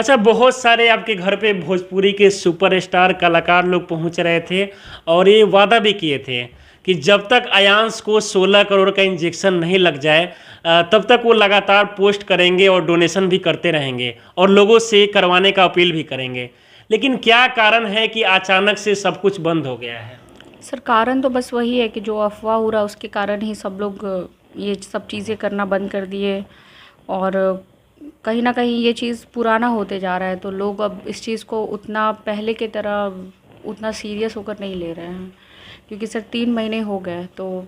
अच्छा, बहुत सारे आपके घर पे भोजपुरी के सुपरस्टार कलाकार लोग पहुंच रहे थे और ये वादा भी किए थे कि जब तक अयांश को 16 करोड़ का इंजेक्शन नहीं लग जाए तब तक वो लगातार पोस्ट करेंगे और डोनेशन भी करते रहेंगे और लोगों से करवाने का अपील भी करेंगे। लेकिन क्या कारण है कि अचानक से सब कुछ बंद हो गया है? सर कारण तो बस वही है कि जो अफ़वाह हो रहा है उसके कारण ही सब लोग ये सब चीज़ें करना बंद कर दिए। और कहीं न कहीं ये चीज़ पुराना होते जा रहा है, तो लोग अब इस चीज़ को उतना पहले की तरह उतना सीरियस होकर नहीं ले रहे हैं। क्योंकि सर 3 महीने हो गए, तो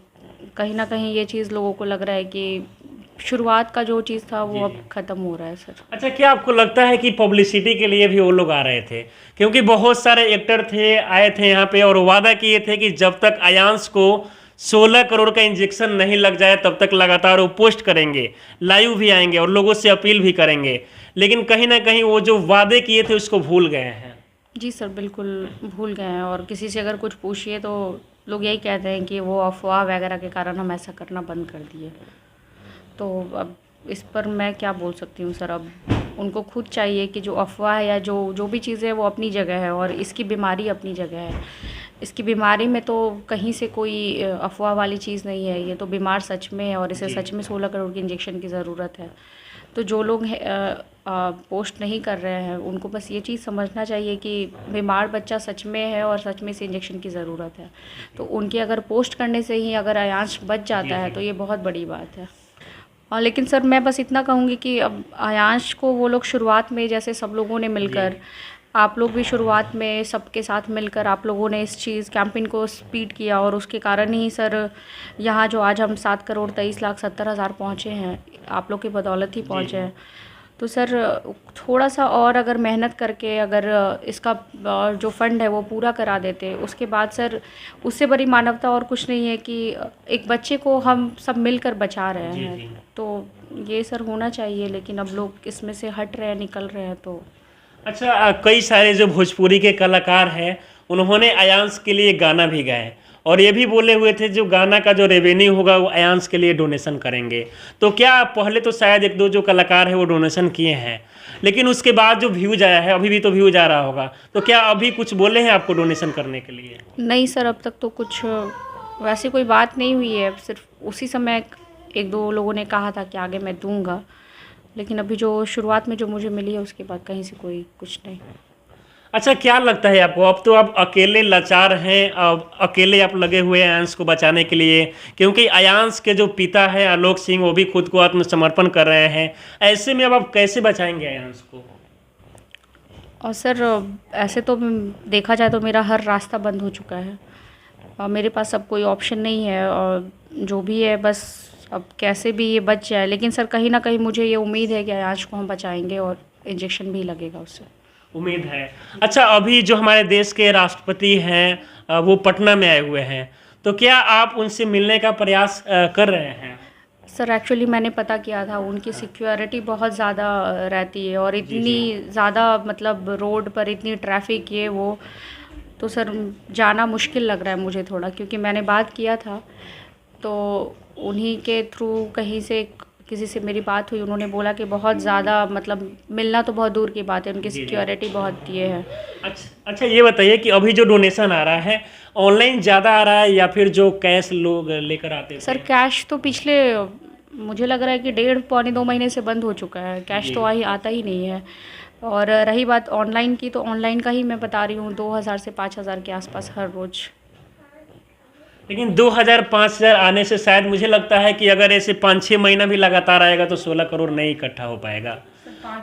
कहीं न कहीं ये चीज़ लोगों को लग रहा है कि शुरुआत का जो चीज़ था वो अब ख़त्म हो रहा है सर। अच्छा, क्या आपको लगता है कि पब्लिसिटी के लिए भी वो लोग आ रहे थे? क्योंकि बहुत सारे एक्टर थे, आए थे यहाँ पे और वादा किए थे कि जब तक अयांश को 16 करोड़ का इंजेक्शन नहीं लग जाए तब तक लगातार वो पोस्ट करेंगे, लाइव भी आएंगे और लोगों से अपील भी करेंगे। लेकिन कहीं ना कहीं वो जो वादे किए थे उसको भूल गए हैं। जी सर, बिल्कुल भूल गए हैं। और किसी से अगर कुछ पूछिए तो लोग यही कहते हैं कि वो अफ़वाह वगैरह के कारण हम ऐसा करना बंद कर दिए। तो अब इस पर मैं क्या बोल सकती हूँ सर। अब उनको खुद चाहिए कि जो अफ़वाह है या जो जो भी चीज़ है वो अपनी जगह है और इसकी बीमारी अपनी जगह है। इसकी बीमारी में तो कहीं से कोई अफ़वाह वाली चीज़ नहीं है। ये तो बीमार सच में है और इसे सच में 16 करोड़ की इंजेक्शन की ज़रूरत है। तो जो लोग पोस्ट नहीं कर रहे हैं उनको बस ये चीज़ समझना चाहिए कि बीमार बच्चा सच में है और सच में इस इंजेक्शन की ज़रूरत है। तो उनकी अगर पोस्ट करने से ही अगर अयांश बच जाता है तो ये बहुत बड़ी बात है। लेकिन सर मैं बस इतना कहूँगी कि अब अयांश को वो लोग शुरुआत में जैसे सब लोगों ने मिलकर, आप लोग भी शुरुआत में सबके साथ मिलकर आप लोगों ने इस चीज़ कैंपेन को स्पीड किया और उसके कारण ही सर यहाँ जो आज हम 7,23,70,000 पहुँचे हैं, आप लोग की बदौलत ही पहुँचे हैं। तो सर थोड़ा सा और अगर मेहनत करके अगर इसका जो फंड है वो पूरा करा देते, उसके बाद सर उससे बड़ी मानवता और कुछ नहीं है कि एक बच्चे को हम सब मिलकर बचा रहे हैं। तो ये सर होना चाहिए, लेकिन अब लोग इसमें से हट रहे हैं, निकल रहे हैं। तो अच्छा, कई सारे जो भोजपुरी के कलाकार हैं उन्होंने अयांश के लिए गाना भी गाए और ये भी बोले हुए थे जो गाना का जो रेवेन्यू होगा वो अयांश के लिए डोनेशन करेंगे। तो क्या पहले तो शायद एक दो जो कलाकार हैं वो डोनेशन किए हैं, लेकिन उसके बाद जो व्यूज आया है, अभी भी तो व्यूज आ रहा होगा, तो क्या अभी कुछ बोले हैं आपको डोनेशन करने के लिए? नहीं सर, अब तक तो कुछ वैसी कोई बात नहीं हुई है। सिर्फ उसी समय एक दो लोगों ने कहा था कि आगे मैं दूंगा, लेकिन अभी जो शुरुआत में जो मुझे मिली है उसके बाद कहीं से कोई कुछ नहीं। अच्छा, क्या लगता है आपको, अब तो आप अकेले लाचार हैं, अब अकेले आप लगे हुए हैं अयांश को बचाने के लिए, क्योंकि अयांश के जो पिता हैं आलोक सिंह वो भी खुद को आत्मसमर्पण कर रहे हैं। ऐसे में अब आप कैसे बचाएंगे अयांश को? और सर ऐसे तो देखा जाए तो मेरा हर रास्ता बंद हो चुका है और मेरे पास अब कोई ऑप्शन नहीं है। और जो भी है बस अब कैसे भी ये बच जाए, लेकिन सर कहीं ना कहीं मुझे ये उम्मीद है कि अयांश को हम बचाएंगे और इंजेक्शन भी लगेगा उससे। उम्मीद है। अच्छा, अभी जो हमारे देश के राष्ट्रपति हैं वो पटना में आए हुए हैं, तो क्या आप उनसे मिलने का प्रयास कर रहे हैं? सर एक्चुअली मैंने पता किया था, उनकी सिक्योरिटी बहुत ज़्यादा रहती है और इतनी ज़्यादा मतलब रोड पर इतनी ट्रैफिक ये वो, तो सर जाना मुश्किल लग रहा है मुझे थोड़ा। क्योंकि मैंने बात किया था तो उन्हीं के थ्रू कहीं से किसी से मेरी बात हुई, उन्होंने बोला कि बहुत ज़्यादा मतलब मिलना तो बहुत दूर की बात है, उनकी सिक्योरिटी बहुत ये है। अच्छा, ये बताइए कि अभी जो डोनेशन आ रहा है ऑनलाइन ज़्यादा आ रहा है या फिर जो कैश लोग लेकर आते सर थे? कैश तो पिछले मुझे लग रहा है कि 1.5 पौने 2 महीने से बंद हो चुका है। कैश तो आता ही नहीं है। और रही बात ऑनलाइन की, तो ऑनलाइन का ही मैं बता रही हूँ 2,000 से 5,000 के आसपास हर रोज़। लेकिन 2000-5000 आने से शायद मुझे लगता है कि अगर ऐसे 5-6 महीना भी लगातार आएगा तो 16 करोड़ नहीं इकट्ठा हो पाएगा।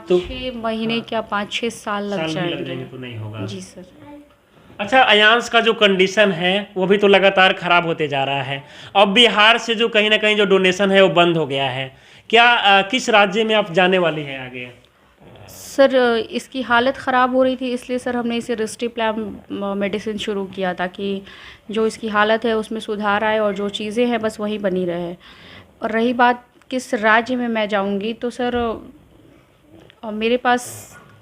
तो 5-6 महीने क्या 5-6 साल लग साल भी लग जाएंगे। जाएंगे तो नहीं होगा। जी सर। अच्छा, अयांश का जो कंडीशन है वो भी तो लगातार ख़राब होते जा रहा है। अब बिहार से जो कहीं ना कहीं जो डोनेशन है वो बंद हो गया है। क्या किस राज्य में आप जाने वाली हैं आगे? सर इसकी हालत ख़राब हो रही थी, इसलिए सर हमने इसे रिस्टीप्लाम मेडिसिन शुरू किया ताकि जो इसकी हालत है उसमें सुधार आए और जो चीज़ें हैं बस वही बनी रहे। और रही बात किस राज्य में मैं जाऊंगी, तो सर मेरे पास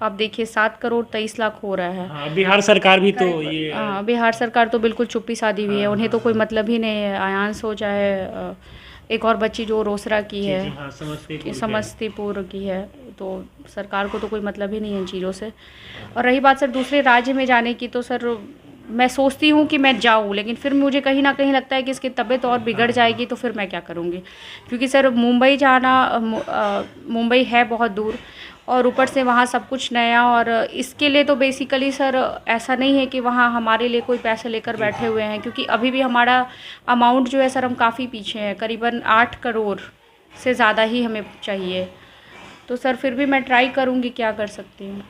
आप देखिए 7,23,00,000 हो रहा है। हाँ, बिहार सरकार भी तो ये बिहार सरकार तो बिल्कुल चुप्पी साधी हुई है। उन्हें तो कोई मतलब ही नहीं है, अयांश हो चाहे एक और बच्ची जो रोसड़ा की है, हाँ, समस्तीपुर समस्तीपुर की है, तो सरकार को तो कोई मतलब ही नहीं है इन चीज़ों से। और रही बात सर दूसरे राज्य में जाने की, तो सर मैं सोचती हूँ कि मैं जाऊँ, लेकिन फिर मुझे कहीं न कहीं लगता है कि इसकी तबीयत और बिगड़ जाएगी तो फिर मैं क्या करूँगी? क्योंकि सर मुंबई जाना मुंबई है बहुत दूर, और ऊपर से वहाँ सब कुछ नया, और इसके लिए तो बेसिकली सर ऐसा नहीं है कि वहाँ हमारे लिए कोई पैसे लेकर बैठे हुए हैं, क्योंकि अभी भी हमारा अमाउंट जो है सर हम काफ़ी पीछे हैं, करीबन 8 करोड़ से ज़्यादा ही हमें चाहिए। तो सर फिर भी मैं ट्राई करूँगी, क्या कर सकती हूँ।